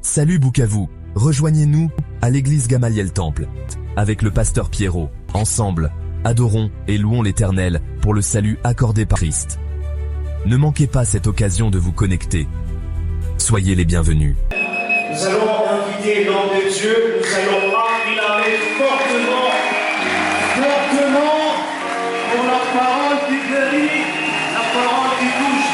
Salut Bukavu, rejoignez-nous à l'église Gamaliel Temple, avec le pasteur Pierrot. Ensemble, adorons et louons l'Éternel pour le salut accordé par Christ. Ne manquez pas cette occasion de vous connecter. Soyez les bienvenus. Nous allons inviter l'homme de Dieu, nous allons acclamer fortement pour la parole qui guérit, la parole qui touche.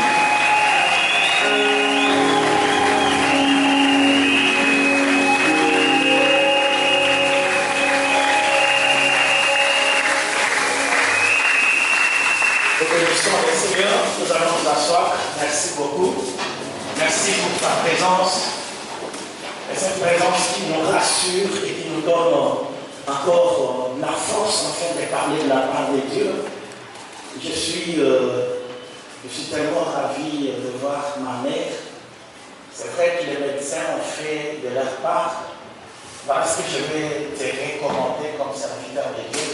Bénédiction du Seigneur, nous allons nous asseoir. Merci beaucoup. Merci pour ta présence. Et cette présence qui nous rassure et qui nous donne encore la force afin de parler de la part de Dieu. Je suis tellement ravi de voir ma mère. C'est vrai que les médecins ont fait de leur part. Voilà ce que je vais te recommander comme serviteur de Dieu.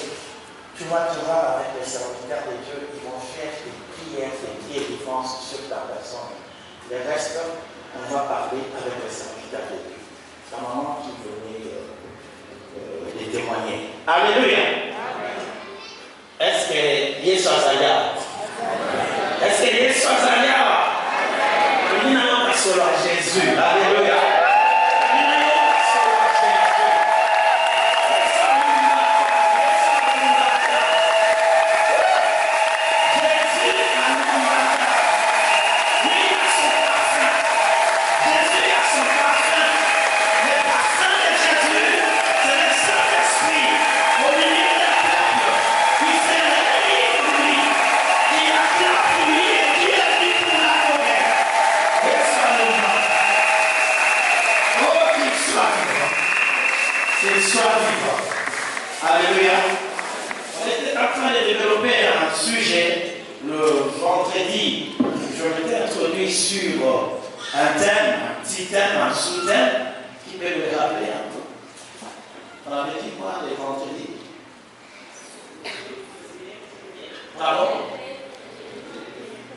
Tu vois, avec les serviteurs de Dieu, ils vont faire des prières, des prières de défense sur ta personne. Le reste, on va parler avec les serviteurs de Dieu. C'est la maman qui venait les témoigner. Alléluia. Est-ce que Yesu azali? Est-ce que Yesu azali? Nous n'allons pas solo à Jésus. Alléluia. Alléluia. On était en train de développer un sujet le vendredi. Je m'étais introduit sur un thème, un petit thème, un sous-thème qui peut me rappeler un peu. On avait dit quoi les vendredis? Pardon?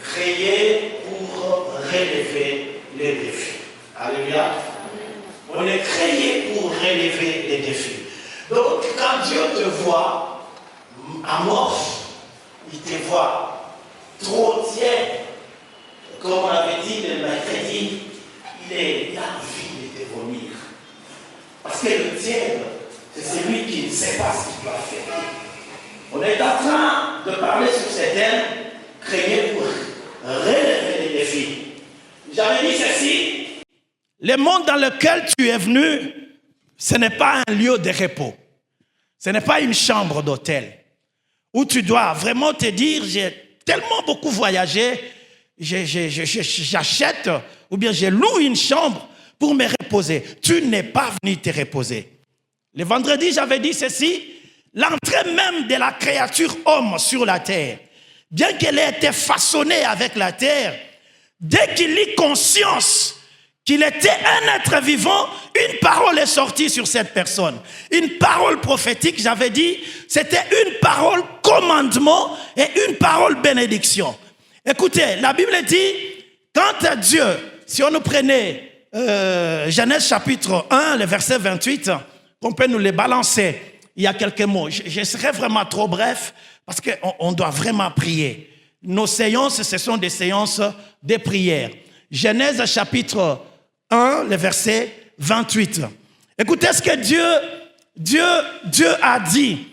Créer pour relever les défis. Alléluia. On est créé pour relever les défis. Donc, quand Dieu te voit amorphe, il te voit trop tiède, comme on avait dit le mercredi, il a envie de te vomir. Parce que le tiède, c'est celui qui ne sait pas ce qu'il doit faire. On est en train de parler sur ce thème, créé pour relever les défis. J'avais dit ceci. Le monde dans lequel tu es venu, ce n'est pas un lieu de repos. Ce n'est pas une chambre d'hôtel où tu dois vraiment te dire, j'ai tellement beaucoup voyagé, j'achète ou bien je loue une chambre pour me reposer. Tu n'es pas venu te reposer. Le vendredi, j'avais dit ceci, l'entrée même de la créature homme sur la terre, bien qu'elle ait été façonnée avec la terre, dès qu'il eut conscience qu'il était un être vivant, une parole est sortie sur cette personne. Une parole prophétique, j'avais dit, c'était une parole commandement et une parole bénédiction. Écoutez, la Bible dit, quand Dieu, si on nous prenait Genèse chapitre 1, le verset 28, on peut nous les balancer, il y a quelques mots. Je serai vraiment trop bref parce qu'on doit vraiment prier. Nos séances, ce sont des séances de prière. Genèse chapitre 1, le verset 28. Écoutez ce que Dieu a dit.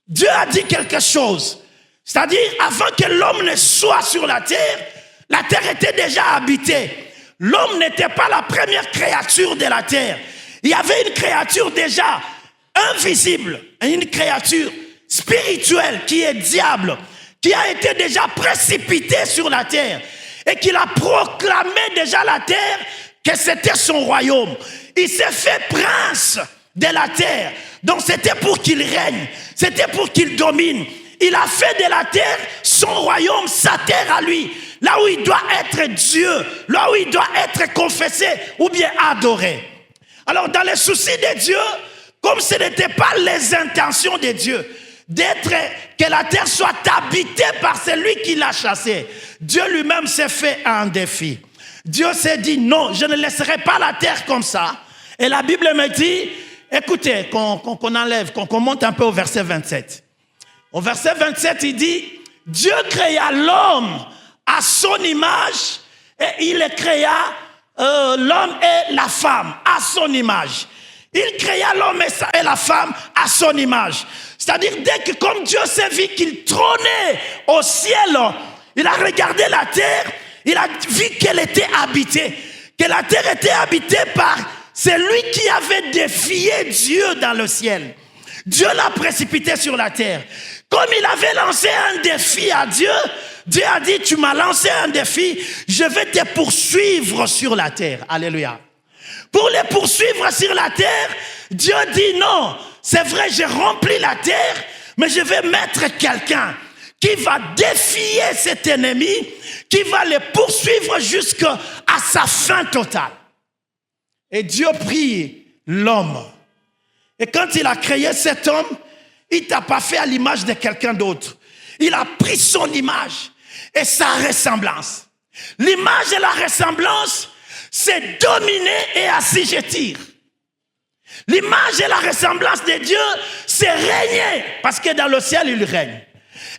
Dieu a dit quelque chose. C'est-à-dire, avant que l'homme ne soit sur la terre était déjà habitée. L'homme n'était pas la première créature de la terre. Il y avait une créature déjà invisible, une créature spirituelle qui est diable, qui a été déjà précipitée sur la terre et qui a proclamé déjà la terre que c'était son royaume. Il s'est fait prince de la terre. Donc c'était pour qu'il règne. C'était pour qu'il domine. Il a fait de la terre son royaume, sa terre à lui. Là où il doit être Dieu. Là où il doit être confessé ou bien adoré. Alors dans les soucis de Dieu, comme ce n'était pas les intentions de Dieu, que la terre soit habitée par celui qui l'a chassé, Dieu lui-même s'est fait un défi. Dieu s'est dit non, je ne laisserai pas la terre comme ça. Et la Bible me dit, écoutez, qu'on enlève, qu'on monte un peu au verset 27. Au verset 27, il dit, Dieu créa l'homme à son image et il créa l'homme et la femme à son image. Il créa l'homme et la femme à son image. C'est-à-dire, dès que comme Dieu s'est vu qu'il trônait au ciel, il a regardé la terre, il a vu qu'elle était habitée, que la terre était habitée par celui qui avait défié Dieu dans le ciel. Dieu l'a précipité sur la terre. Comme il avait lancé un défi à Dieu, Dieu a dit, tu m'as lancé un défi, je vais te poursuivre sur la terre. Alléluia. Pour les poursuivre sur la terre, Dieu dit non, c'est vrai, j'ai rempli la terre, mais je vais mettre quelqu'un qui va défier cet ennemi, qui va les poursuivre jusqu'à sa fin totale. Et Dieu prit l'homme. Et quand il a créé cet homme, il ne t'a pas fait à l'image de quelqu'un d'autre. Il a pris son image et sa ressemblance. L'image et la ressemblance, c'est dominer et assujettir. L'image et la ressemblance de Dieu, c'est régner. Parce que dans le ciel, il règne.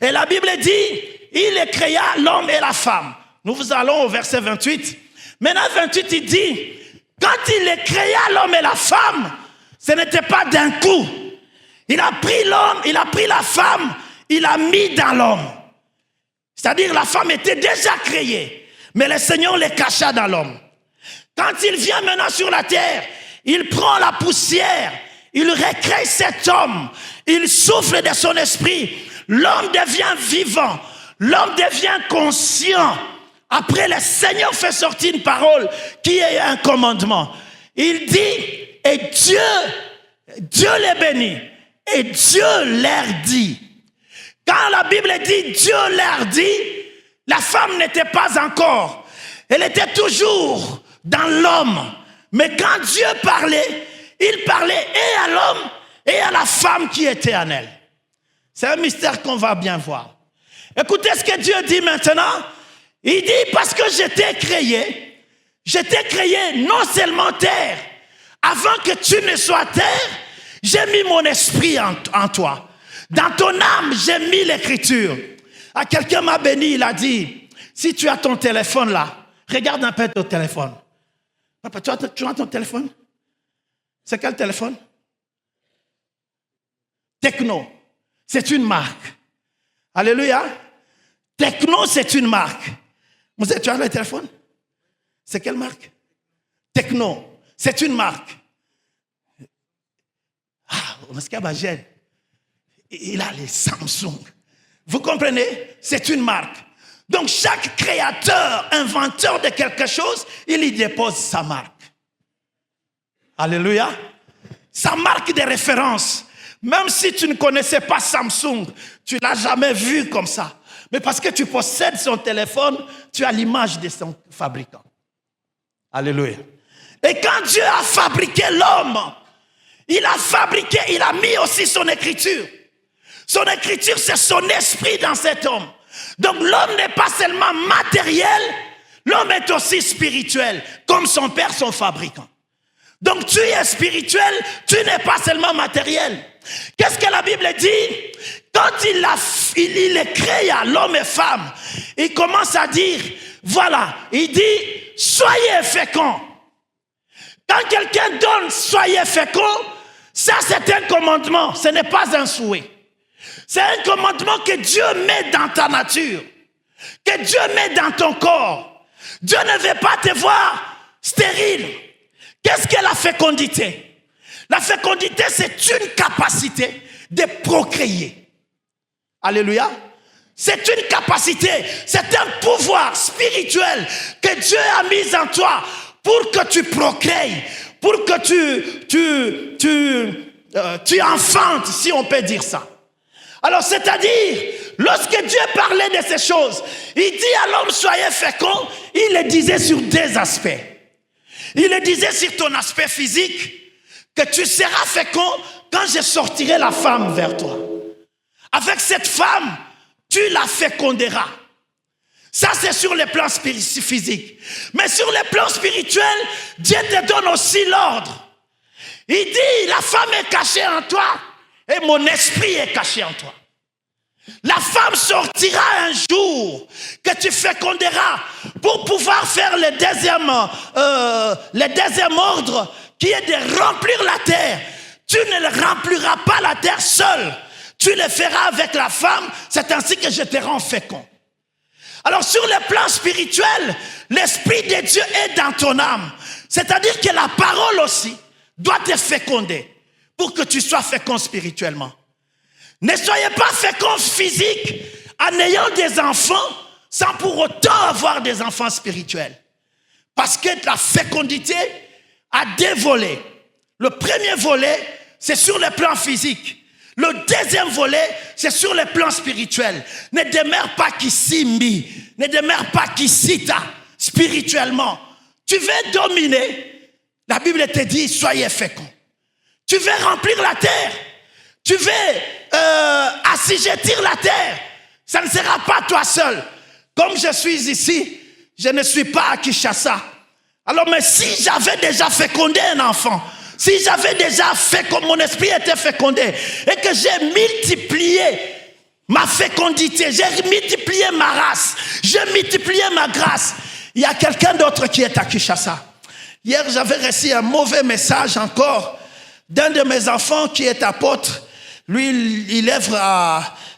Et la Bible dit, il créa l'homme et la femme. Nous allons au verset 28. Maintenant, 28, il dit, quand il créa l'homme et la femme, ce n'était pas d'un coup. Il a pris l'homme, il a pris la femme, il a mis dans l'homme. C'est-à-dire la femme était déjà créée, mais le Seigneur les cacha dans l'homme. Quand il vient maintenant sur la terre, il prend la poussière, il recrée cet homme, il souffle de son esprit, l'homme devient vivant, l'homme devient conscient. Après, le Seigneur fait sortir une parole qui est un commandement. Il dit, et Dieu les bénit. Et Dieu leur dit. Quand la Bible dit Dieu leur dit, la femme n'était pas encore. Elle était toujours dans l'homme. Mais quand Dieu parlait, il parlait et à l'homme et à la femme qui était en elle. C'est un mystère qu'on va bien voir. Écoutez ce que Dieu dit maintenant. Il dit, parce que je t'ai créé non seulement terre, avant que tu ne sois terre, j'ai mis mon esprit en toi. Dans ton âme, j'ai mis l'écriture. Quelqu'un m'a béni, il a dit, si tu as ton téléphone là, regarde un peu ton téléphone. Papa, tu as ton téléphone? C'est quel téléphone? Techno. C'est une marque. Alléluia. Techno, c'est une marque. Tu as le téléphone? C'est quelle marque? Techno. C'est une marque. Il a les Samsung. Vous comprenez? C'est une marque. Donc chaque créateur, inventeur de quelque chose, il y dépose sa marque. Alléluia. Sa marque de référence. Même si tu ne connaissais pas Samsung, tu ne l'as jamais vu comme ça. Mais parce que tu possèdes son téléphone, tu as l'image de son fabricant. Alléluia. Et quand Dieu a fabriqué l'homme, il a mis aussi son écriture. Son écriture, c'est son esprit dans cet homme. Donc l'homme n'est pas seulement matériel, l'homme est aussi spirituel, comme son père, son fabricant. Donc tu es spirituel, tu n'es pas seulement matériel. Qu'est-ce que la Bible dit? Quand il créa l'homme et femme, il commence à dire, voilà, il dit, soyez féconds. Quand quelqu'un donne, soyez féconds, ça c'est un commandement, ce n'est pas un souhait. C'est un commandement que Dieu met dans ta nature, que Dieu met dans ton corps. Dieu ne veut pas te voir stérile. Qu'est-ce que la fécondité? La fécondité, c'est une capacité de procréer. Alléluia. C'est une capacité, c'est un pouvoir spirituel que Dieu a mis en toi pour que tu procrées, pour que tu enfantes, si on peut dire ça. Alors, c'est-à-dire, lorsque Dieu parlait de ces choses, il dit à l'homme, soyez fécond, il le disait sur deux aspects. Il le disait sur ton aspect physique, que tu seras fécond quand je sortirai la femme vers toi. Avec cette femme, tu la féconderas. Ça, c'est sur le plan physique. Mais sur le plan spirituel, Dieu te donne aussi l'ordre Il dit, la femme est cachée en toi et mon esprit est caché en toi. La femme sortira un jour que tu féconderas pour pouvoir faire le deuxième ordre qui est de remplir la terre. Tu ne rempliras pas la terre seul. Tu le feras avec la femme. C'est ainsi que je te rends fécond. Alors sur le plan spirituel, l'Esprit de Dieu est dans ton âme. C'est-à-dire que la parole aussi doit te féconder pour que tu sois fécond spirituellement. Ne soyez pas fécond physique en ayant des enfants sans pour autant avoir des enfants spirituels. Parce que la fécondité a deux volets. Le premier volet, c'est sur le plan physique. Le deuxième volet, c'est sur le plan spirituel. Ne demeure pas Kissimbi, ne demeure pas Kisita spirituellement. Tu veux dominer, la Bible te dit, soyez fécond. Tu veux remplir la terre, tu veux assujettir la terre, ça ne sera pas toi seul. Comme je suis ici, je ne suis pas à Kinshasa. Alors, mais si j'avais déjà fécondé un enfant, si j'avais déjà fécondé, mon esprit était fécondé, et que j'ai multiplié ma fécondité, j'ai multiplié ma race, j'ai multiplié ma grâce, il y a quelqu'un d'autre qui est à Kinshasa. Hier, j'avais reçu un mauvais message encore d'un de mes enfants qui est apôtre. Lui, il œuvre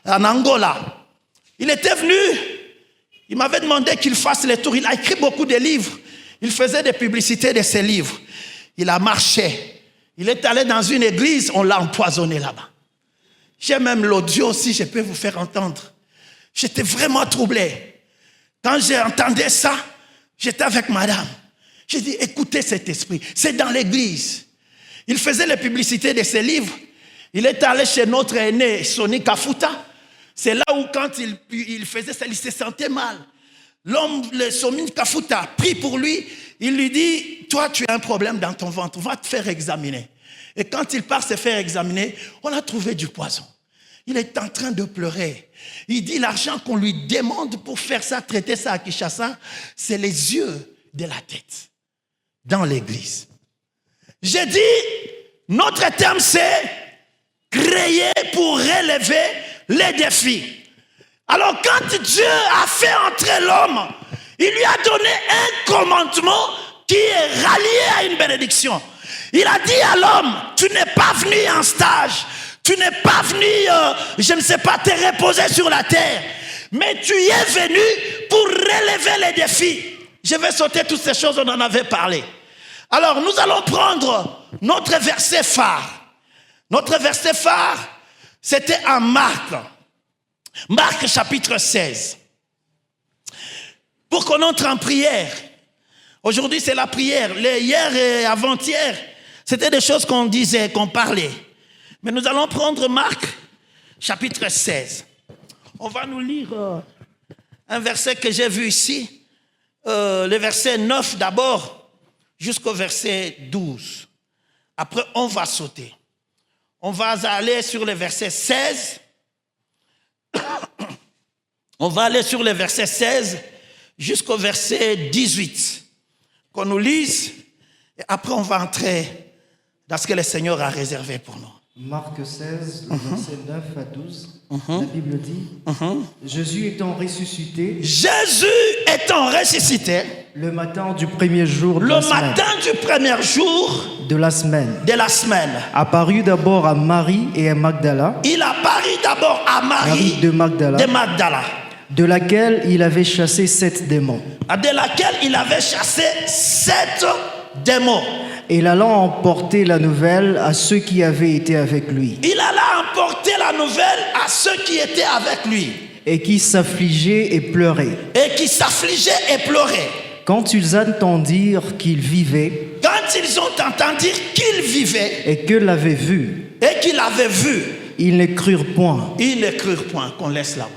en Angola. Il était venu, il m'avait demandé qu'il fasse les tours. Il a écrit beaucoup de livres. Il faisait des publicités de ses livres. Il a marché. Il est allé dans une église, on l'a empoisonné là-bas. J'ai même l'audio si je peux vous faire entendre. J'étais vraiment troublé. Quand j'ai entendu ça, j'étais avec madame. J'ai dit, écoutez cet esprit, c'est dans l'église. Il faisait les publicités de ses livres. Il est allé chez notre aîné, Sonny Kafuta. C'est là où quand il faisait ça, il se sentait mal. L'homme, le Sonny Kafuta, prie pour lui. Il lui dit, toi tu as un problème dans ton ventre, on va te faire examiner. Et quand il part se faire examiner, on a trouvé du poison. Il est en train de pleurer. Il dit, l'argent qu'on lui demande pour faire ça, traiter ça à Kinshasa, c'est les yeux de la tête dans l'église. J'ai dit, notre terme c'est créer pour relever les défis. Alors quand Dieu a fait entrer l'homme, il lui a donné un commandement qui est rallié à une bénédiction. Il a dit à l'homme, tu n'es pas venu en stage, tu n'es pas venu, je ne sais pas, te reposer sur la terre, mais tu y es venu pour relever les défis. Je vais sauter toutes ces choses, on en avait parlé. Alors nous allons prendre notre verset phare. Notre verset phare, c'était en Marc. Marc chapitre 16. Pour qu'on entre en prière. Aujourd'hui, c'est la prière. Hier et avant-hier, c'était des choses qu'on disait, qu'on parlait. Mais nous allons prendre Marc chapitre 16. On va nous lire un verset que j'ai vu ici. Le verset 9 d'abord, jusqu'au verset 12. Après, on va sauter. On va aller sur le verset 16. On va aller sur le verset 16 jusqu'au verset 18. Qu'on nous lise. Et après, on va entrer dans ce que le Seigneur a réservé pour nous. Marc 16, verset 9 à 12. La Bible dit, Jésus étant ressuscité le matin du premier jour de la semaine, apparut d'abord à Marie et à Magdala. Il apparut d'abord à Marie de Magdala, de laquelle il avait chassé 7 démons. Et il alla emporter la nouvelle à ceux qui avaient été avec lui. Et qui s'affligeaient et pleuraient. Quand ils entendirent qu'il vivait. Et que l'avaient vu. Ils ne crurent point. Qu'on laisse là-bas.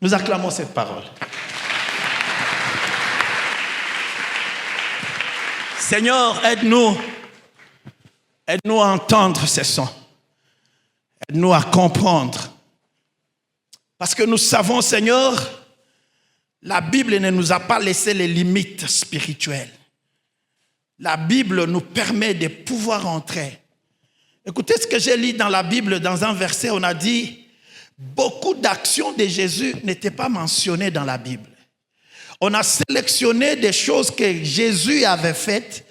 Nous acclamons cette parole. Seigneur, aide-nous. Aide-nous à entendre ces sons. Aide-nous à comprendre. Parce que nous savons, Seigneur, la Bible ne nous a pas laissé les limites spirituelles. la Bible nous permet de pouvoir entrer. Écoutez ce que j'ai lu dans la Bible, dans un verset, on a dit, beaucoup d'actions de Jésus n'étaient pas mentionnées dans la Bible. On a sélectionné des choses que Jésus avait faites,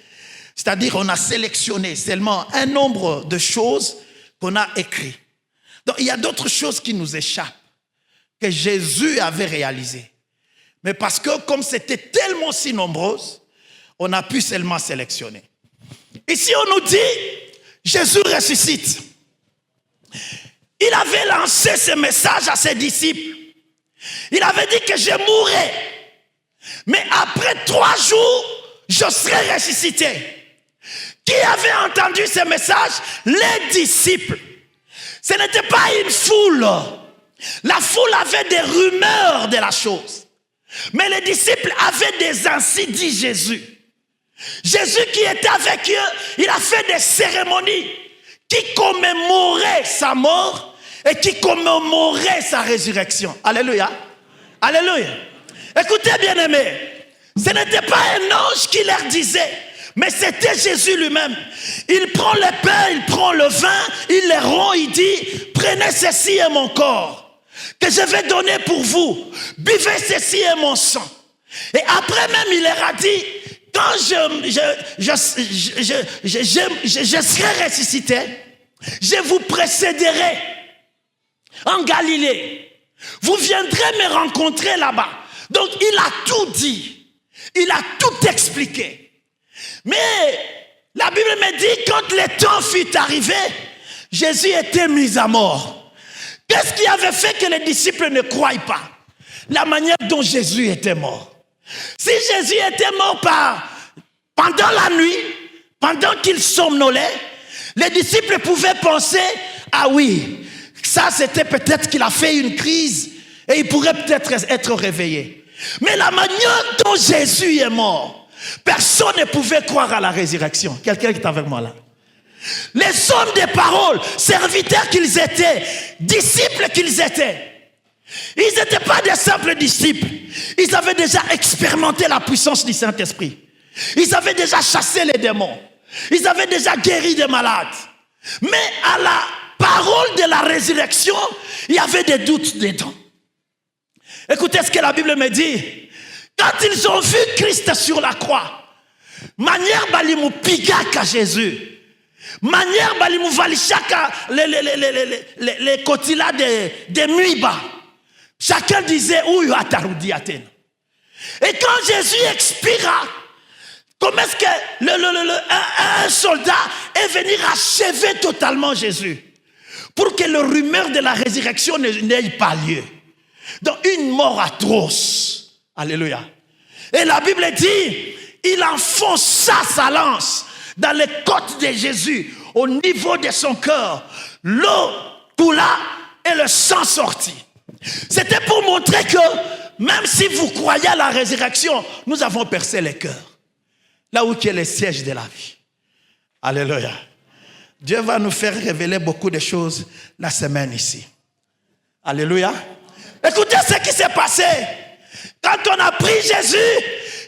c'est-à-dire on a sélectionné seulement un nombre de choses qu'on a écrites. Donc il y a d'autres choses qui nous échappent, que Jésus avait réalisées. Mais parce que comme c'était tellement si nombreux, on a pu seulement sélectionner. Ici on nous dit, Jésus ressuscite. Il avait lancé ce message à ses disciples. Il avait dit que je mourrai. Mais après 3 jours, je serai ressuscité. Qui avait entendu ce message? Les disciples. Ce n'était pas une foule. La foule avait des rumeurs de la chose. Mais les disciples avaient des ainsi dit Jésus. Jésus qui était avec eux, il a fait des cérémonies qui commémoraient sa mort et qui commémoraient sa résurrection. Alléluia. Alléluia. Écoutez bien aimés, ce n'était pas un ange qui leur disait, mais c'était Jésus lui-même. Il prend le pain, il prend le vin, il les rompt, il dit, prenez ceci est mon corps, que je vais donner pour vous. Buvez ceci est mon sang. Et après même, il leur a dit, quand je serai ressuscité, je vous précéderai en Galilée. Vous viendrez me rencontrer là-bas. Donc il a tout dit. Il a tout expliqué. Mais la Bible me dit, quand le temps fut arrivé, Jésus était mis à mort. Qu'est-ce qui avait fait que les disciples ne croient pas? La manière dont Jésus était mort. Si Jésus était mort pendant la nuit, pendant qu'il somnolait, les disciples pouvaient penser, ah oui, ça c'était peut-être qu'il a fait une crise et il pourrait peut-être être réveillé. Mais la manière dont Jésus est mort, personne ne pouvait croire à la résurrection. Quelqu'un qui est avec moi là. Les hommes de parole, serviteurs qu'ils étaient, disciples qu'ils étaient, ils n'étaient pas des simples disciples. Ils avaient déjà expérimenté la puissance du Saint-Esprit. Ils avaient déjà chassé les démons. Ils avaient déjà guéri des malades. Mais à la parole de la résurrection, il y avait des doutes dedans. Écoutez ce que la Bible me dit. Quand ils ont vu Christ sur la croix, manière balimou pigaka Jésus, manière balimou valishaka les cotilas de Muiba, chacun disait où atarudi Athènes. Et quand Jésus expira, comment est-ce que un soldat est venu achever totalement Jésus pour que le rumeur de la résurrection n'ait pas lieu? Donc une mort atroce. Alléluia. Et la Bible dit, il enfonça sa lance dans les côtes de Jésus, au niveau de son cœur. L'eau coula et le sang sortit. C'était pour montrer que même si vous croyez à la résurrection, nous avons percé les cœurs. Là où est le siège de la vie. Alléluia. Dieu va nous faire révéler beaucoup de choses la semaine ici. Alléluia. Écoutez ce qui s'est passé. Quand on a pris Jésus,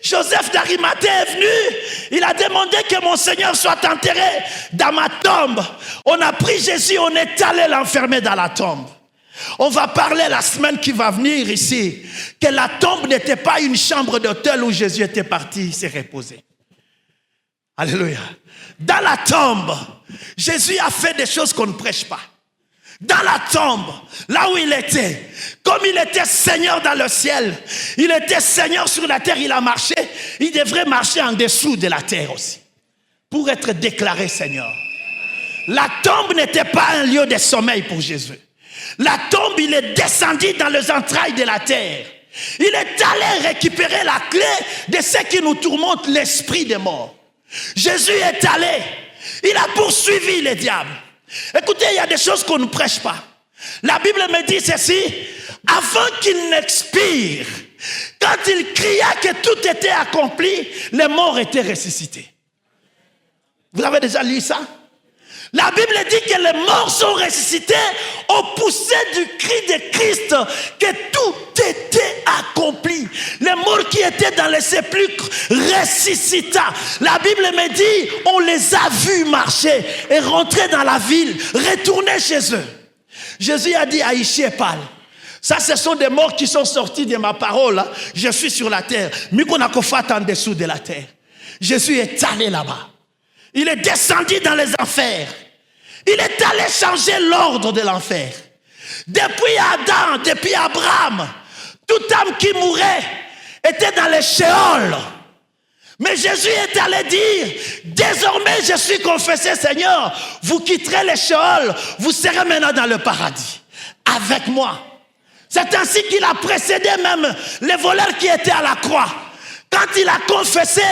Joseph d'Arimathée est venu. Il a demandé que mon Seigneur soit enterré dans ma tombe. On a pris Jésus, on est allé l'enfermer dans la tombe. On va parler la semaine qui va venir ici, que la tombe n'était pas une chambre d'hôtel où Jésus était parti se reposer. Alléluia. Dans la tombe, Jésus a fait des choses qu'on ne prêche pas. Dans la tombe, là où il était, comme il était Seigneur dans le ciel, il était Seigneur sur la terre, il a marché, il devrait marcher en dessous de la terre aussi, pour être déclaré Seigneur. La tombe n'était pas un lieu de sommeil pour Jésus. La tombe, il est descendu dans les entrailles de la terre. Il est allé récupérer la clé de ce qui nous tourmente, l'esprit des morts. Jésus est allé, il a poursuivi les diables. Écoutez, il y a des choses qu'on ne prêche pas. La Bible me dit ceci, avant qu'il n'expire, quand il cria que tout était accompli, les morts étaient ressuscités. Vous avez déjà lu ça? La Bible dit que les morts sont ressuscités au pousser du cri de Christ, que tout était accompli. Les morts qui étaient dans les sépulcres ressuscita. La Bible me dit, on les a vus marcher et rentrer dans la ville, retourner chez eux. Jésus a dit à Ishépal, ça ce sont des morts qui sont sortis de ma parole. Je suis sur la terre. Mais qu'on a qu'au fait en dessous de la terre. Jésus est allé là-bas. Il est descendu dans les enfers. Il est allé changer l'ordre de l'enfer. Depuis Adam, depuis Abraham, toute âme qui mourait était dans les Sheol. Mais Jésus est allé dire, désormais je suis confessé Seigneur, vous quitterez les Sheol, vous serez maintenant dans le paradis, avec moi. C'est ainsi qu'il a précédé même les voleurs qui étaient à la croix. Quand il a confessé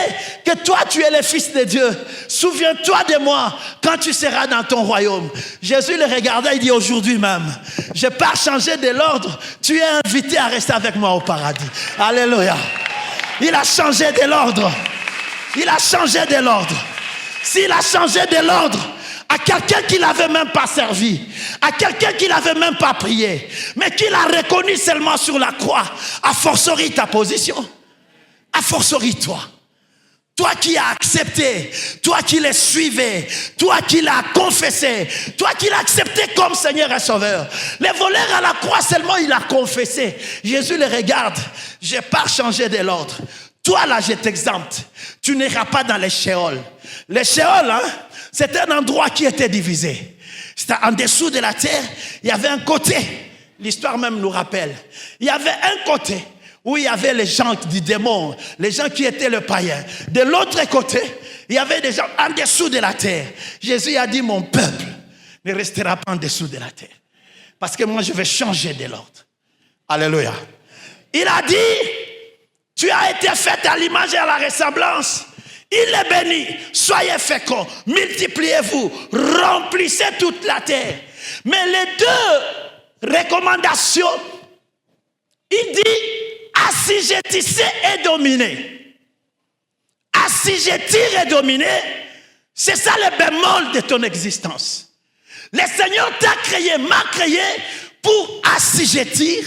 que toi tu es le Fils de Dieu, souviens-toi de moi quand tu seras dans ton royaume. Jésus le regardait, il dit aujourd'hui même, je n'ai pas changé de l'ordre, tu es invité à rester avec moi au paradis. Alléluia. Il a changé de l'ordre. Il a changé de l'ordre. S'il a changé de l'ordre à quelqu'un qui ne l'avait même pas servi, à quelqu'un qui ne l'avait même pas prié, mais qui l'a reconnu seulement sur la croix, a fortiori ta position. A fortiori toi. Toi qui as accepté, toi qui les suivais, toi qui l'as confessé, toi qui l'as accepté comme Seigneur et Sauveur. Les voleurs à la croix seulement il a confessé. Jésus les regarde, je n'ai pas changé de l'ordre. Toi là je t'exempte, tu n'iras pas dans les Sheol. Les Sheol, c'était un endroit qui était divisé. C'était en dessous de la terre, il y avait un côté, l'histoire même nous rappelle, il y avait un côté où il y avait les gens du démon, les gens qui étaient le païen. De l'autre côté, il y avait des gens en dessous de la terre. Jésus a dit, mon peuple ne restera pas en dessous de la terre. Parce que moi, je vais changer de l'ordre. Alléluia. Il a dit, tu as été fait à l'image et à la ressemblance. Il est béni. Soyez féconds, multipliez-vous, remplissez toute la terre. Mais les deux recommandations, il dit, assujettissez et dominez. Assujettir et dominer, c'est ça le bémol de ton existence. Le Seigneur t'a créé, m'a créé pour assujettir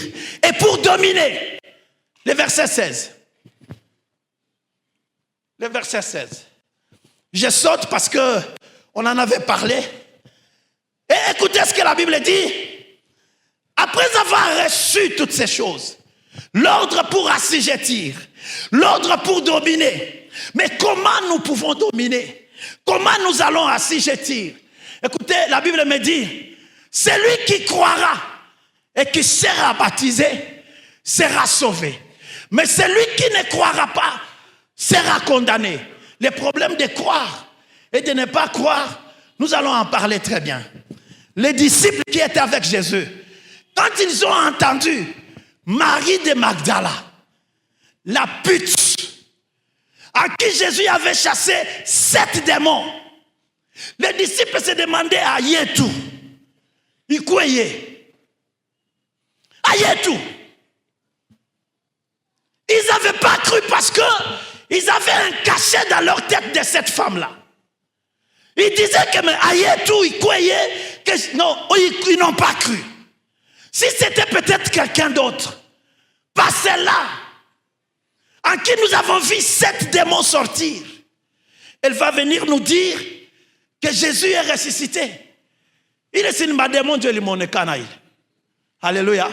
et pour dominer. Le verset 16. Le verset 16. Je saute parce que on en avait parlé. Et écoutez ce que la Bible dit. Après avoir reçu toutes ces choses, l'ordre pour assujettir, l'ordre pour dominer. Mais comment nous pouvons dominer? Comment nous allons assujettir? Écoutez, la Bible me dit, celui qui croira et qui sera baptisé sera sauvé. Mais celui qui ne croira pas sera condamné. Le problème de croire et de ne pas croire, nous allons en parler très bien. Les disciples qui étaient avec Jésus, quand ils ont entendu Marie de Magdala, la pute, à qui Jésus avait chassé 7 démons, les disciples se demandaient à Yetou, il croyait, à Yetou. Ils n'avaient pas cru parce qu'ils avaient un cachet dans leur tête de cette femme-là. Ils disaient que mais à Yetou, ils croyaient que non, ils n'ont pas cru. Si c'était peut-être quelqu'un d'autre, pas celle-là, en qui nous avons vu 7 démons sortir, elle va venir nous dire que Jésus est ressuscité. Il est une démon de l'Imonékanaï. Alléluia.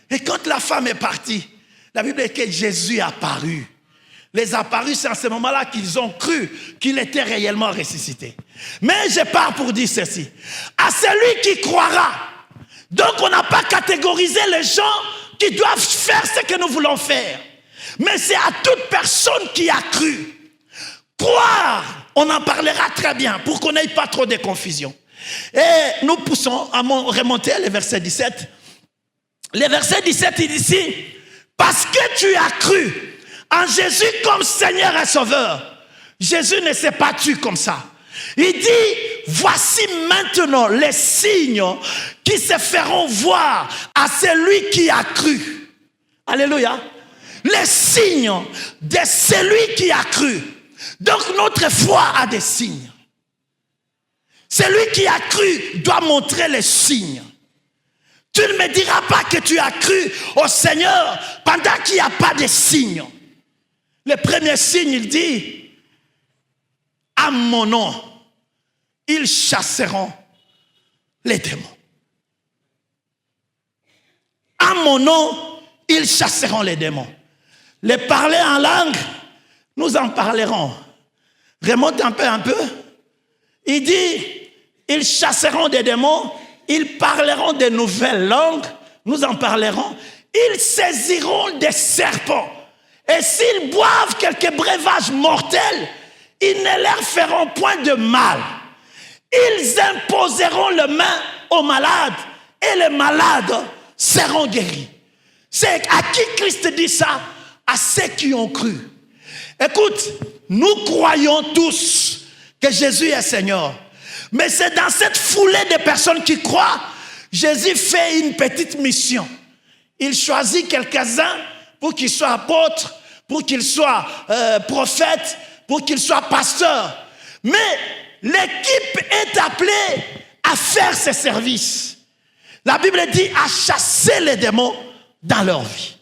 Et quand la femme est partie, la Bible dit que Jésus est apparu. Les apparus, c'est en ce moment-là qu'ils ont cru qu'il était réellement ressuscité. Mais je pars pour dire ceci. À celui qui croira, donc on n'a pas catégorisé les gens qui doivent faire ce que nous voulons faire. Mais c'est à toute personne qui a cru. Croire, on en parlera très bien pour qu'on n'ait pas trop de confusion. Et nous poussons à remonter le verset 17. Le verset 17, il dit ici, parce que tu as cru en Jésus comme Seigneur et Sauveur. Jésus ne s'est pas tué comme ça. Il dit, voici maintenant les signes qui se feront voir à celui qui a cru. Alléluia. Les signes de celui qui a cru. Donc notre foi a des signes. Celui qui a cru doit montrer les signes. Tu ne me diras pas que tu as cru au Seigneur pendant qu'il n'y a pas de signes. Le premier signe, il dit, à mon nom, ils chasseront les démons. À mon nom, ils chasseront les démons. Les parler en langue, nous en parlerons. Remonte un peu. Il dit, ils chasseront des démons, ils parleront de nouvelles langues, nous en parlerons. Ils saisiront des serpents. Et s'ils boivent quelques breuvages mortels, ils ne leur feront point de mal. Ils imposeront les mains aux malades et les malades seront guéris. C'est à qui Christ dit ça? À ceux qui ont cru. Écoute, nous croyons tous que Jésus est Seigneur. Mais c'est dans cette foulée de personnes qui croient, Jésus fait une petite mission. Il choisit quelques-uns pour qu'ils soient apôtres, pour qu'ils soient prophètes, pour qu'ils soient pasteurs. Mais l'équipe est appelée à faire ce service. La Bible dit à chasser les démons dans leur vie.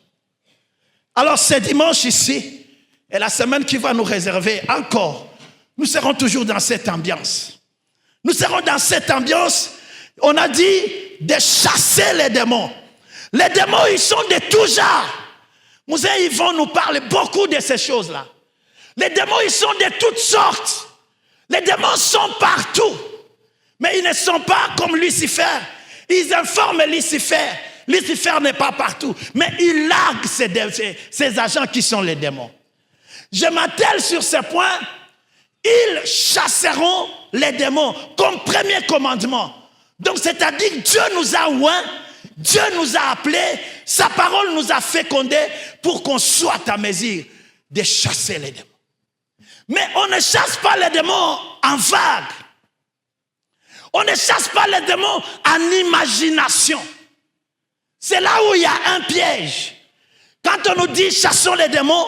Alors ce dimanche ici, et la semaine qui va nous réserver encore, nous serons toujours dans cette ambiance. Nous serons dans cette ambiance, on a dit, de chasser les démons. Les démons, ils sont de tout genre. Mousset, ils vont nous parler beaucoup de ces choses-là. Les démons, ils sont de toutes sortes. Les démons sont partout. Mais ils ne sont pas comme Lucifer. Ils informent Lucifer. Lucifer n'est pas partout. Mais ils larguent ces agents qui sont les démons. Je m'attelle sur ce point. Ils chasseront les démons comme premier commandement. Donc c'est-à-dire que Dieu nous a oints, Dieu nous a appelés, sa parole nous a fécondés pour qu'on soit à mesure de chasser les démons. Mais on ne chasse pas les démons en vague. On ne chasse pas les démons en imagination. C'est là où il y a un piège. Quand on nous dit chassons les démons,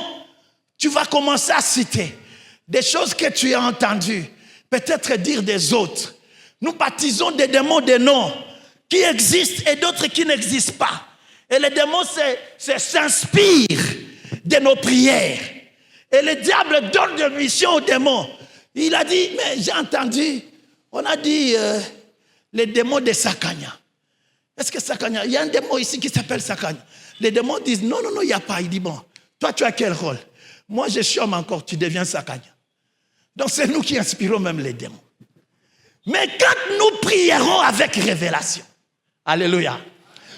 tu vas commencer à citer des choses que tu as entendues, peut-être dire des autres. Nous baptisons des démons de noms qui existent et d'autres qui n'existent pas. Et les démons s'inspirent de nos prières. Et le diable donne des missions aux démons. Il a dit, mais j'ai entendu, on a dit les démons de Sakanya. Est-ce que Sakanya, il y a un démon ici qui s'appelle Sakanya. Les démons disent, non, il n'y a pas. Il dit, bon, toi tu as quel rôle? Moi je suis homme encore, tu deviens Sakanya. Donc c'est nous qui inspirons même les démons. Mais quand nous prierons avec révélation, alléluia,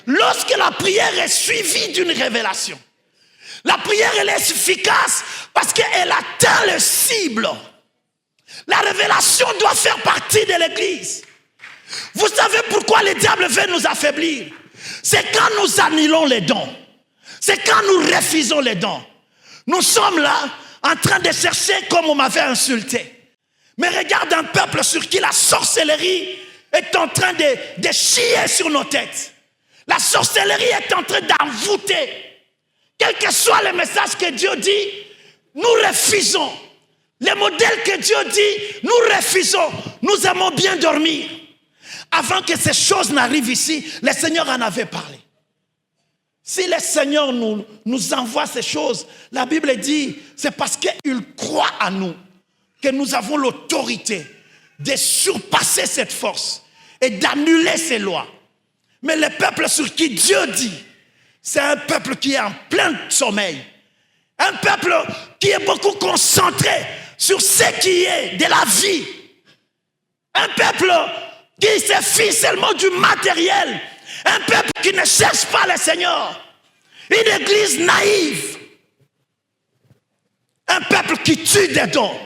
lorsque la prière est suivie d'une révélation, la prière elle est efficace parce qu'elle atteint le cible. La révélation doit faire partie de l'église. Vous savez pourquoi le diable veut nous affaiblir? C'est quand nous annulons les dons. C'est quand nous refusons les dons. Nous sommes là en train de chercher comme on m'avait insulté. Mais regarde un peuple sur qui la sorcellerie est en train de chier sur nos têtes. La sorcellerie est en train d'envoûter. Quel que soit le message que Dieu dit, nous refusons. Les modèles que Dieu dit, nous refusons. Nous aimons bien dormir. Avant que ces choses n'arrivent ici, le Seigneur en avait parlé. Si le Seigneur nous envoie ces choses, la Bible dit, c'est parce qu'il croit en nous que nous avons l'autorité de surpasser cette force et d'annuler ces lois. Mais le peuple sur qui Dieu dit, c'est un peuple qui est en plein sommeil. Un peuple qui est beaucoup concentré sur ce qui est de la vie. Un peuple qui se fie seulement du matériel. Un peuple qui ne cherche pas le Seigneur. Une église naïve. Un peuple qui tue des dons.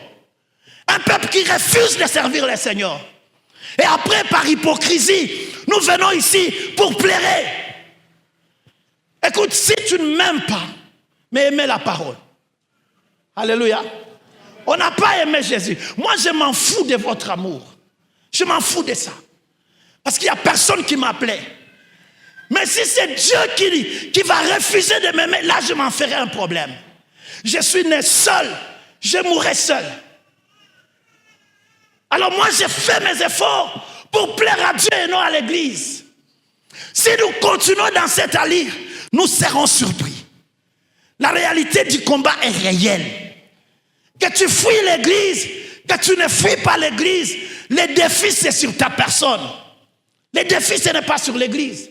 Un peuple qui refuse de servir le Seigneur. Et après, par hypocrisie, nous venons ici pour plaire. Écoute, si tu ne m'aimes pas, mais aimez la parole. Alléluia. On n'a pas aimé Jésus. Moi, je m'en fous de votre amour. Je m'en fous de ça. Parce qu'il n'y a personne qui m'appelait. Mais si c'est Dieu qui va refuser de m'aimer, là, je m'en ferai un problème. Je suis né seul. Je mourrai seul. Alors moi, j'ai fait mes efforts pour plaire à Dieu et non à l'église. Si nous continuons dans cette allure, nous serons surpris. La réalité du combat est réelle. Que tu fuis l'église, que tu ne fuis pas l'église, les défis c'est sur ta personne. Les défis ce n'est pas sur l'église.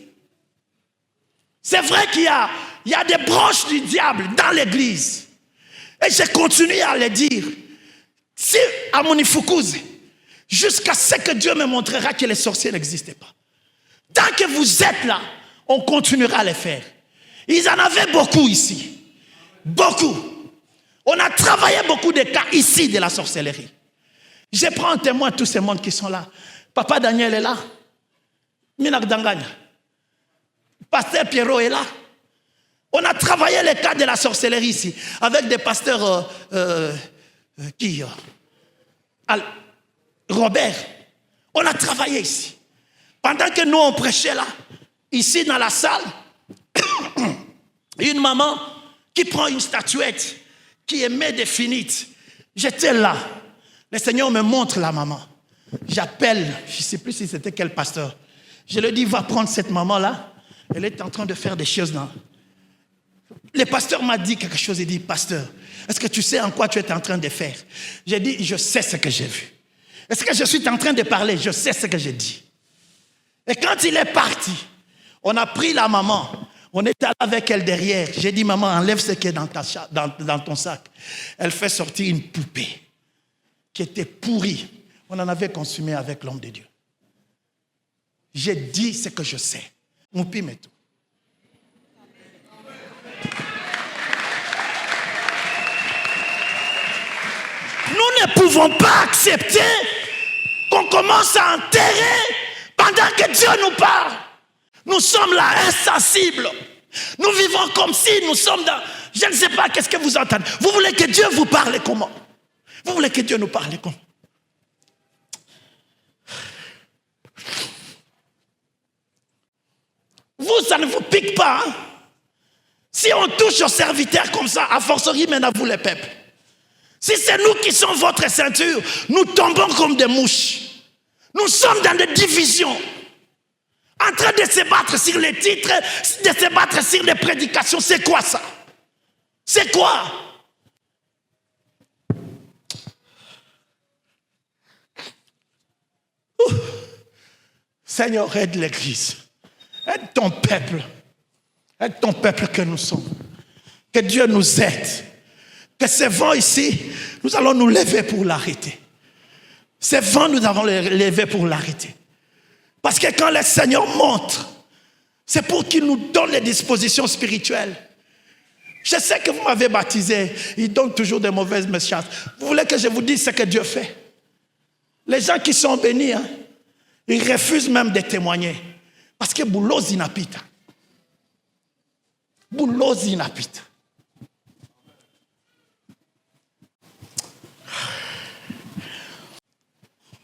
C'est vrai qu'il y a des branches du diable dans l'église. Et je continue à le dire. Si à Monifukuzi, jusqu'à ce que Dieu me montrera que les sorciers n'existaient pas. Tant que vous êtes là, on continuera à les faire. Ils en avaient beaucoup ici. Beaucoup. On a travaillé beaucoup de cas ici de la sorcellerie. Je prends en témoin tous ces mondes qui sont là. Papa Daniel est là. Minak Danganya. Pasteur Pierrot est là. On a travaillé les cas de la sorcellerie ici. Avec des pasteurs Robert. On a travaillé ici. Pendant que nous on prêchait là, ici dans la salle, une maman qui prend une statuette, qui émet des finites. J'étais là. Le Seigneur me montre la maman. J'appelle, je ne sais plus si c'était quel pasteur. Je lui dis, va prendre cette maman-là. Elle est en train de faire des choses là. Le pasteur m'a dit quelque chose. Il dit, pasteur, est-ce que tu sais en quoi tu es en train de faire? J'ai dit, je sais ce que j'ai vu. Est-ce que je suis en train de parler? Je sais ce que j'ai dit. Et quand il est parti, on a pris la maman. On est allé avec elle derrière. J'ai dit, maman, enlève ce qui est dans ton sac. Elle fait sortir une poupée qui était pourrie. On en avait consumé avec l'homme de Dieu. J'ai dit ce que je sais. Moupi Metou. Nous ne pouvons pas accepter qu'on commence à enterrer pendant que Dieu nous parle. Nous sommes là insensibles. Nous vivons comme si nous sommes dans... Je ne sais pas qu'est-ce que vous entendez. Vous voulez que Dieu vous parle comment? Vous voulez que Dieu nous parle comment? Vous, ça ne vous pique pas. Hein? Si on touche aux serviteurs comme ça, à forcerie maintenant vous les peuples. Si c'est nous qui sommes votre ceinture, nous tombons comme des mouches. Nous sommes dans des divisions. En train de se battre sur les titres, de se battre sur les prédications. C'est quoi ça? C'est quoi? Seigneur, aide l'église. Aide ton peuple. Aide ton peuple que nous sommes. Que Dieu nous aide. Que ce vent ici, nous allons nous lever pour l'arrêter. Ce vent, nous allons le lever pour l'arrêter. Parce que quand le Seigneur montre, c'est pour qu'il nous donne les dispositions spirituelles. Je sais que vous m'avez baptisé. Il donne toujours des mauvaises méchances. Vous voulez que je vous dise ce que Dieu fait? Les gens qui sont bénis, hein, ils refusent même de témoigner. Parce que boulosi napita. Boulosi napita.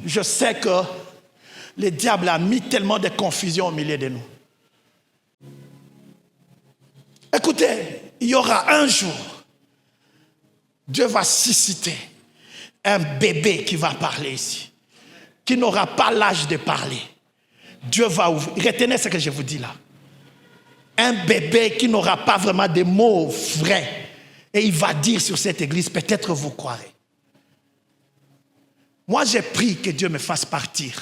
Je sais que le diable a mis tellement de confusion au milieu de nous. Écoutez, il y aura un jour, Dieu va susciter un bébé qui va parler ici, qui n'aura pas l'âge de parler. Dieu va ouvrir. Retenez ce que je vous dis là. Un bébé qui n'aura pas vraiment de mots vrais. Et il va dire sur cette église, peut-être vous croirez. Moi, j'ai prié que Dieu me fasse partir.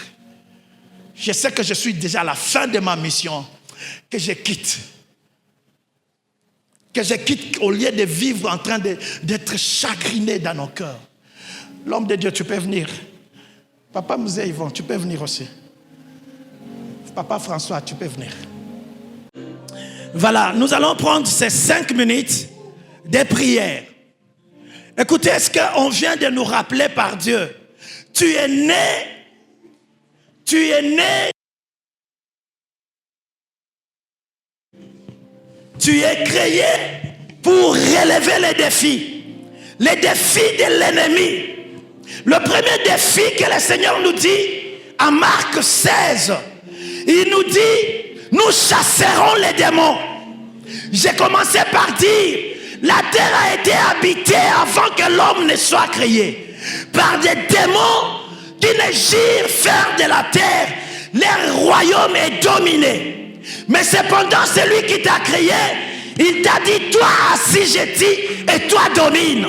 Je sais que je suis déjà à la fin de ma mission, que je quitte. Que je quitte au lieu de vivre en train d'être chagriné dans nos cœurs. L'homme de Dieu, tu peux venir. Papa Mouzé Yvon, tu peux venir aussi. Papa François, tu peux venir. Voilà, nous allons prendre ces 5 minutes de prière. Écoutez ce qu'on vient de nous rappeler par Dieu. Tu es né, tu es créé pour relever les défis de l'ennemi. Le premier défi que le Seigneur nous dit, en Marc 16, il nous dit, nous chasserons les démons. J'ai commencé par dire, la terre a été habitée avant que l'homme ne soit créé par des démons qui ne girent faire de la terre. Leur royaume est dominé. Mais cependant, celui qui t'a créé, il t'a dit, toi assujettis et toi domine.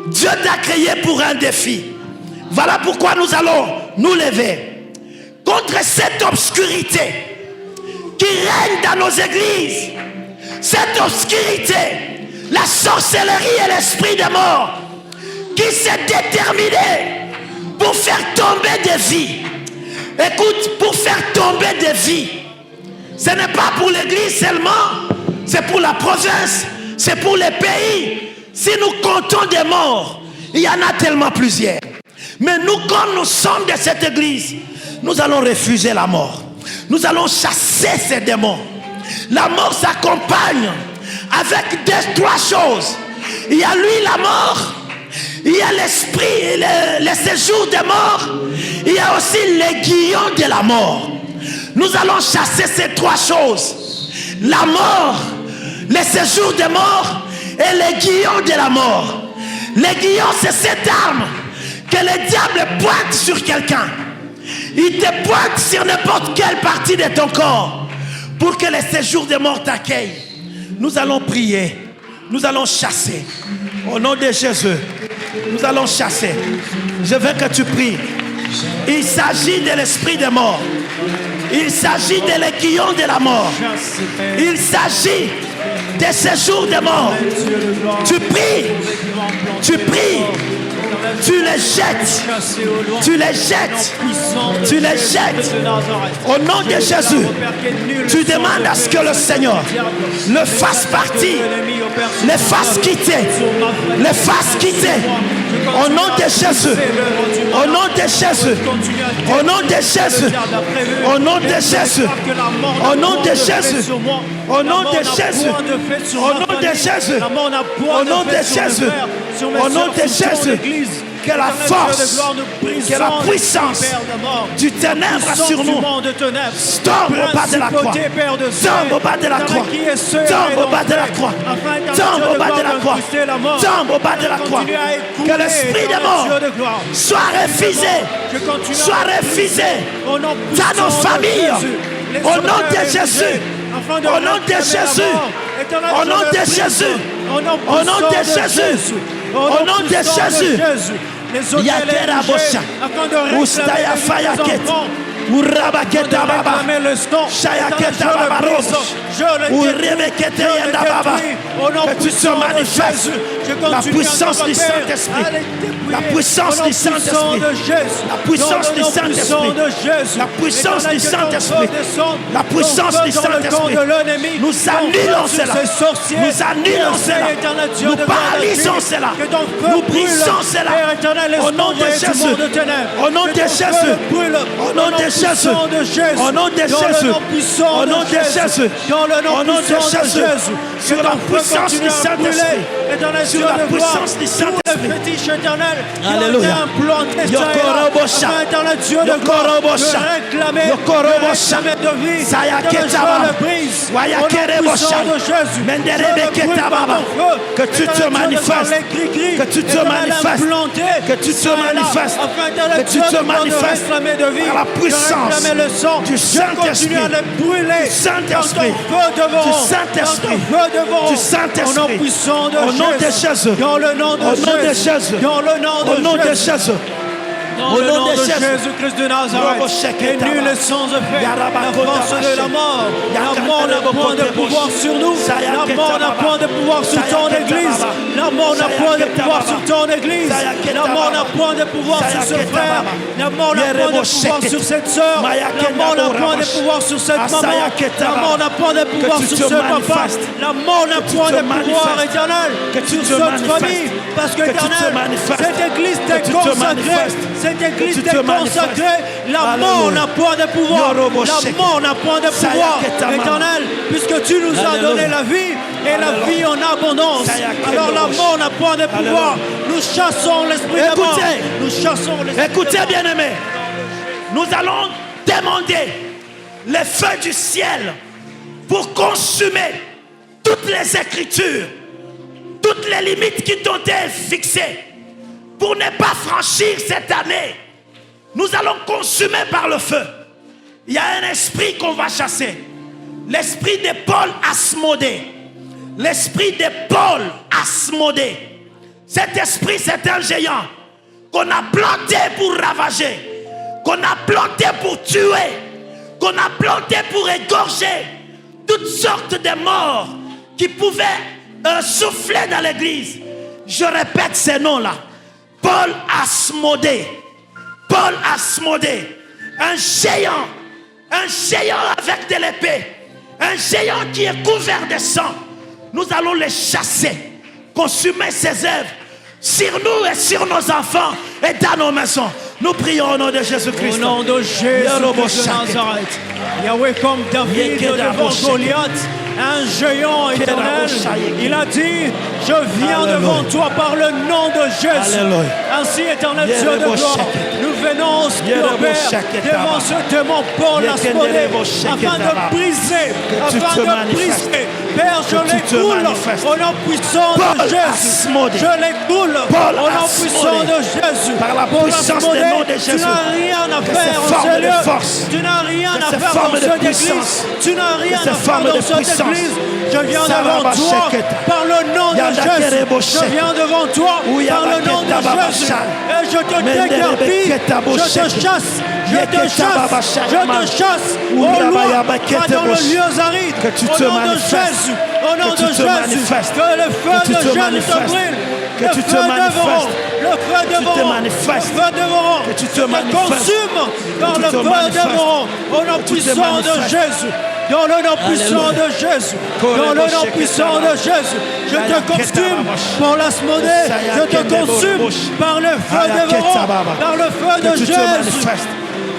Dieu t'a créé pour un défi. Voilà pourquoi nous allons nous lever contre cette obscurité qui règne dans nos églises. Cette obscurité, la sorcellerie et l'esprit de mort qui s'est déterminé pour faire tomber des vies. Écoute, pour faire tomber des vies. Ce n'est pas pour l'église seulement, c'est pour la province, c'est pour les pays. Si nous comptons des morts, il y en a tellement plusieurs. Mais nous, comme nous sommes de cette église, nous allons refuser la mort. Nous allons chasser ces démons. La mort s'accompagne avec trois choses. Il y a lui, la mort. Il y a l'esprit, le séjour des morts. Il y a aussi l'aiguillon de la mort. Nous allons chasser ces trois choses. La mort, le séjour des morts et l'aiguillon de la mort. L'aiguillon, c'est cette arme que le diable pointe sur quelqu'un. Il te pointe sur n'importe quelle partie de ton corps pour que le séjour des morts t'accueille. Nous allons prier. Nous allons chasser. Au nom de Jésus, nous allons chasser. Je veux que tu pries. Il s'agit de l'esprit des morts. Il s'agit de l'aiguillon de la mort. Il s'agit des séjours des morts. Tu pries. Tu pries. Tu les jettes. Tu les jettes. Tu les jettes. Au nom de Jésus, tu demandes à ce que le Seigneur le fasse partir, le fasse quitter, le fasse quitter. Au nom de Jésus. Au nom de Jésus. Au nom de Jésus. Au nom de Jésus. Au nom de Jésus. Au nom de Jésus. Au nom de Jésus. Au nom de Jésus. Au nom de Jésus. Que la force, que la puissance du ténèbre sur nous tombe au bas de la croix. Tombe au bas de la croix. Tombe au bas de la croix. Tombe au bas de la croix. Tombe au bas de la croix. Que l'esprit de mort soit refusé. Soit refusé dans nos familles. Au nom de Jésus. Au nom de Jésus. Au nom de Jésus. Au nom de Jésus. Au nom de Jésus. Yatera Bosha, Ustaya Fayaket, Urabaketa Baba, Shayaketa Babaros, Urebekete Yandababa, que tu te manifestes, la puissance du Saint-Esprit, la puissance du Saint-Esprit, la puissance du Saint-Esprit, la puissance du Saint-Esprit, la puissance du Saint-Esprit. Nous annulons cela, nous annulons cela, nous paralysons cela, nous brisons cela. Au nom de Jésus, au nom de Jésus, au nom de Jésus, au nom de Jésus, au nom de Jésus, au nom de Jésus, sur la puissance du Saint-Esprit, sur la puissance du Saint-Esprit. Alléluia. Yokorobosha, Yokorobosha, Yokorobosha, Sayaketaba, Wayakerebosha, Menderebeketaba, que tu te manifestes, que tu te manifestes, que tu te manifestes, que tu te manifestes par la puissance du Saint-Esprit, du Saint-Esprit, du Saint-Esprit, du Saint-Esprit, au nom de Jésus, au nom de Jésus, au nom de Jésus. Au nom de Jésus-Christ de Nazareth, et nul est sans effet. La force de la mort. La mort n'a point de pouvoir sur nous. La mort n'a point de pouvoir sur ton église. La mort n'a point de pouvoir sur ton église. La mort n'a point de pouvoir sur ce frère. La mort n'a point de pouvoir sur cette soeur. La mort n'a point de pouvoir sur cette maman. La mort n'a point de pouvoir sur ce papa. La mort n'a point de pouvoir éternel sur cette famille. Parce que éternel, cette église t'est consacrée. Cette église t'est consacrée. La mort n'a point de pouvoir. La mort n'a point de pouvoir. Éternel, puisque tu nous as donné la vie et la vie en abondance. Alors la mort n'a point de pouvoir. Nous chassons l'esprit de mort. Nous chassons l'esprit. Écoutez, bien-aimés, nous allons demander le feu du ciel pour consumer toutes les écritures, toutes les limites qui t'ont été fixées. Pour ne pas franchir cette année, nous allons consumer par le feu. Il y a un esprit qu'on va chasser. L'esprit de Paul Asmodée. L'esprit de Paul Asmodée. Cet esprit, c'est un géant qu'on a planté pour ravager, qu'on a planté pour tuer, qu'on a planté pour égorger toutes sortes de morts qui pouvaient souffler dans l'église. Je répète ces noms-là. Paul Asmodée. Paul Asmodée. Un géant avec de l'épée. Un géant qui est couvert de sang. Nous allons les chasser, consumer ses œuvres sur nous et sur nos enfants et dans nos maisons. Nous prions au nom de Jésus-Christ. Au nom de Jésus-Christ de Nazareth. Yahweh, comme David devant Goliath, un géant éternel, il a dit, je viens devant toi par le nom de Jésus. Ainsi, éternel Dieu de gloire, nous venons, Père, devant ce démon Paul Asmodée, afin de briser, Père, je l'écoule au nom puissant de Jésus. Je l'écoule au nom puissant de Jésus. Par la puissance du nom de Jésus. Tu n'as rien à faire dans ce lieu. Tu n'as rien à faire dans cette église. Tu n'as rien à faire dans cette église. Je viens devant toi par le nom de Jésus. Je viens devant toi par le nom de Jésus. Et je te déguerpis. Je te chasse. Je te chasse. Je te chasse. Au loin, va dans le lieu aride. Au nom de Jésus. Au nom de Jésus. Que le feu de Jésus te brûle. Le feu dévorant. Le feu dévorant. Le feu dévorant. Que tu te consumes par le feu dévorant. Au nom puissant de Jésus. Dans le nom puissant de Jésus. Dans le nom puissant de Jésus. Je te consume par l'Asmodée. Je te consume par le feu dévorant. Par le feu de Jésus.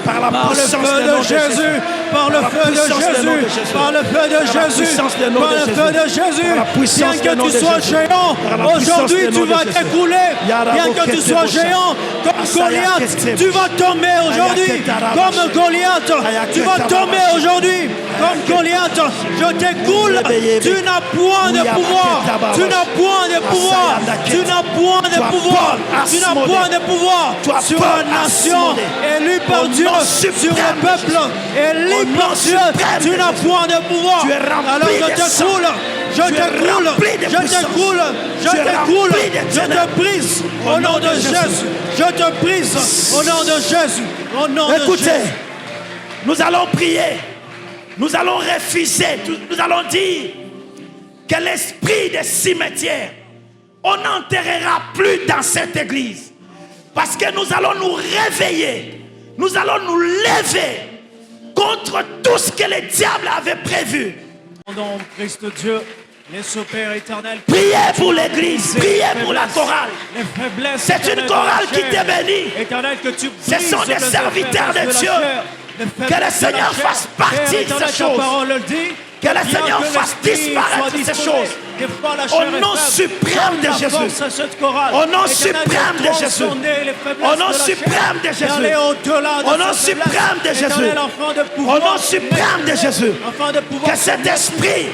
Par le feu de Jésus, par le feu de Jésus, par le feu de Jésus, par le feu de Jésus. Bien que tu sois géant, aujourd'hui tu vas t'écouler. Bien que tu sois géant, comme Goliath, tu vas tomber aujourd'hui. Comme Goliath, tu vas tomber aujourd'hui. Comme Goliath, je t'écoule. Tu n'as point de pouvoir. Tu n'as point de pouvoir. Tu n'as point de pouvoir. Tu n'as point de pouvoir sur la nation élue par Dieu. Sur le peuple élu par Dieu, tu n'as point de pouvoir. Alors je t'écoule, je t'écoule, je t'écoule, je t'écoule, je te brise au nom de Jésus. Je te brise au nom de Jésus. Au nom de Jésus. Écoutez, nous allons prier, nous allons refuser, nous allons dire que l'esprit des cimetières, on n'enterrera plus dans cette église. Parce que nous allons nous réveiller. Nous allons nous lever contre tout ce que le diable avait prévu. Au nom de Christ Dieu, laisse au Père éternel. Priez pour l'église, priez pour la chorale. C'est une chorale qui te bénit. Ce sont des serviteurs de Dieu. Que le Seigneur fasse partie de ces choses. Que le Seigneur fasse disparaître ces choses. Au nom suprême de Jésus. Au nom suprême de Jésus. Au nom suprême de Jésus. Au nom suprême de Jésus. Au nom suprême de Jésus. Que cet esprit